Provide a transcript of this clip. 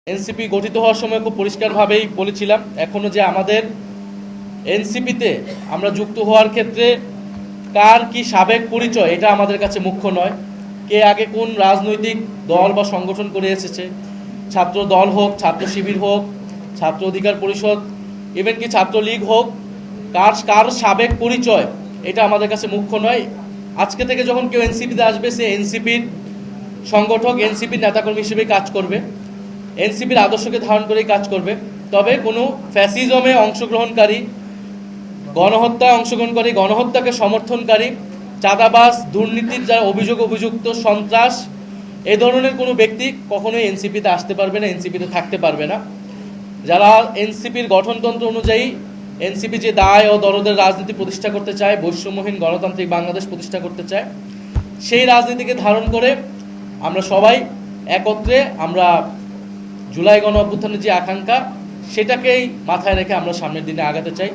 NCP গঠিত হওয়ার সময় খুব পরিষ্কারভাবেই বলেছিলাম, এখনো যে আমাদের এনসিপিতে আমরা যুক্ত হওয়ার ক্ষেত্রে কার কি সাবেক পরিচয় এটা আমাদের কাছে মুখ্য নয়। কে আগে কোন রাজনৈতিক দল বা সংগঠন করে এসেছে, ছাত্র দল হোক, ছাত্র শিবির হোক, ছাত্র অধিকার পরিষদ, ইভেন কি ছাত্রলীগ হোক, কার কার সাবেক পরিচয় এটা আমাদের কাছে মুখ্য নয়। আজকে থেকে যখন কেউ এনসিপিতে আসবে, সে এনসিপির সংগঠক, এনসিপির নেতাকর্মী হিসেবে কাজ করবে, এনসিপির আদর্শকে ধারণ করেই কাজ করবে। তবে কোনো ফ্যাসিজমে অংশগ্রহণকারী, গণহত্যায় অংশগ্রহণকারী, গণহত্যাকে সমর্থনকারী, চাঁদাবাজ, দুর্নীতির যারা অভিযুক্ত, সন্ত্রাস, এ ধরনের কোনো ব্যক্তি কখনোই এনসিপিতে আসতে পারবে না, এনসিপিতে থাকতে পারবে না। যারা এনসিপির গঠনতন্ত্র অনুযায়ী এনসিপি যে দায় ও দরদের রাজনীতি প্রতিষ্ঠা করতে চায়, বৈষম্যহীন গণতান্ত্রিক বাংলাদেশ প্রতিষ্ঠা করতে চায়, সেই রাজনীতিকে ধারণ করে আমরা সবাই একত্রে আমরা জুলাই গণ অভ্যুত্থানের যে আকাঙ্ক্ষা, সেটাকেই মাথায় রেখে আমরা সামনের দিনে আগাতে চাই।